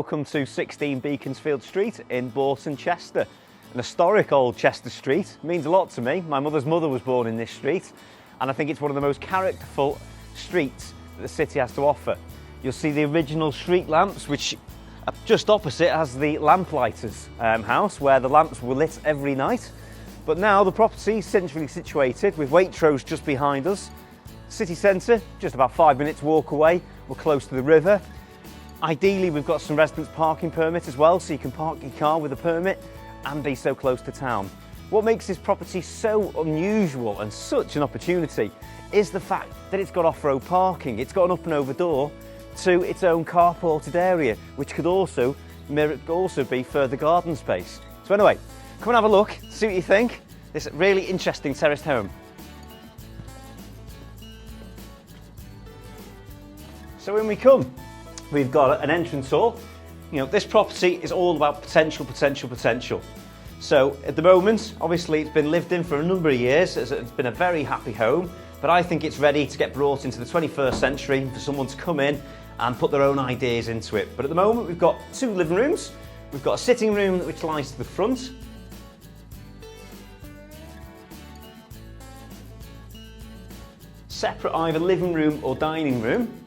welcome to 16 Beaconsfield Street in Boughton, Chester. An historic old Chester street. It means a lot to me. My mother's mother was born in this street, and I think it's one of the most characterful streets that the city has to offer. You'll see the original street lamps, which just opposite has the lamplighters house, where the lamps were lit every night. But now the property is centrally situated with Waitrose just behind us. City centre, just about 5 minutes walk away. We're close to the river. Ideally, we've got some residence parking permit as well, so you can park your car with a permit and be so close to town. What makes this property so unusual and such an opportunity is the fact that it's got off-road parking. It's got an up and over door to its own carported area, which could also be further garden space. So anyway, come and have a look, see what you think. This really interesting terraced home. So when we come, we've got an entrance hall. You know, this property is all about potential. So at the moment, obviously it's been lived in for a number of years. It's been a very happy home, but I think it's ready to get brought into the 21st century for someone to come in and put their own ideas into it. But at the moment, we've got 2 living rooms. We've got a sitting room which lies to the front. Separate either living room or dining room.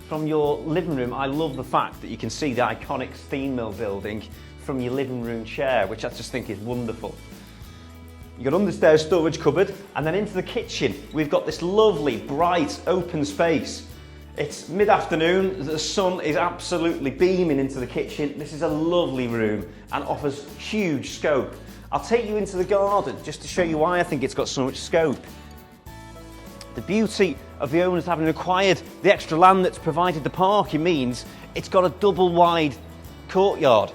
From your living room, I love the fact that you can see the iconic steam mill building from your living room chair, which I just think is wonderful. You've got understairs storage cupboard, and then into the kitchen, we've got this lovely, bright, open space. It's mid-afternoon, the sun is absolutely beaming into the kitchen. This is a lovely room and offers huge scope. I'll take you into the garden just to show you why I think it's got so much scope. The beauty of the owners having acquired the extra land that's provided the parking means it's got a double wide courtyard.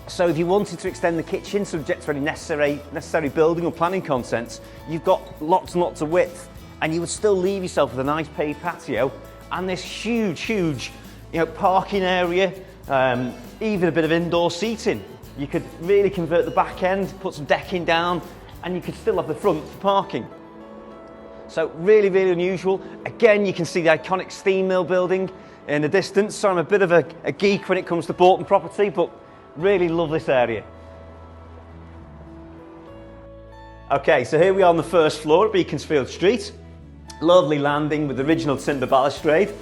So if you wanted to extend the kitchen subject to any necessary building or planning consents, you've got lots and lots of width, and you would still leave yourself with a nice paved patio and this huge parking area, even a bit of indoor seating. You could really convert the back end, put some decking down, and you could still have the front for parking. So really unusual. Again, you can see the iconic steam mill building in the distance. So I'm a bit of a geek when it comes to Boughton property, but really love this area. Okay, so here we are on the first floor at Beaconsfield Street. Lovely landing with original timber balustrade.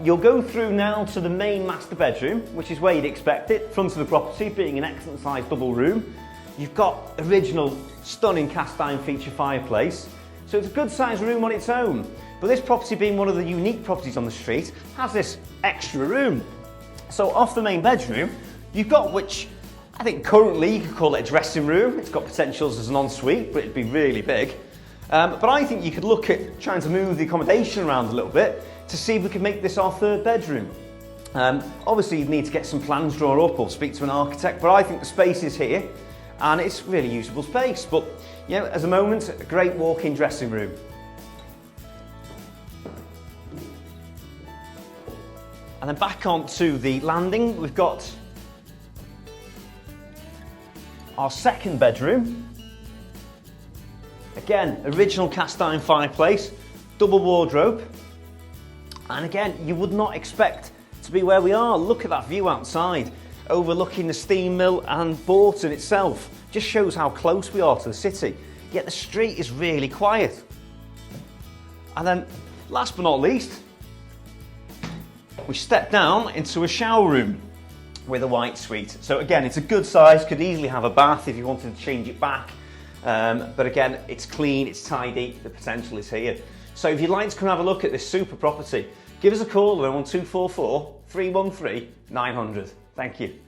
You'll go through now to the main master bedroom, which is where you'd expect it, front of the property being an excellent sized double room. You've got original stunning cast iron feature fireplace. So it's a good sized room on its own, but this property being one of the unique properties on the street has this extra room. So off the main bedroom, you've got, which I think currently you could call it a dressing room. It's got potentials as an ensuite, but it'd be really big. But I think you could look at trying to move the accommodation around a little bit to see if we could make this our 3rd bedroom. Obviously you'd need to get some plans drawn up or speak to an architect, but I think the space is here and it's really usable space. But you know, as a moment, a great walk-in dressing room. And then back onto the landing, we've got our 2nd bedroom. Again, original cast iron fireplace, double wardrobe. And again, you would not expect to be where we are. Look at that view outside, overlooking the steam mill and Boughton itself. Just shows how close we are to the city, yet the street is really quiet. And then, last but not least, we step down into a shower room with a white suite. So again, it's a good size, could easily have a bath if you wanted to change it back. But again, it's clean, it's tidy, the potential is here. So if you'd like to come and have a look at this super property, give us a call on 244 313 900. Thank you.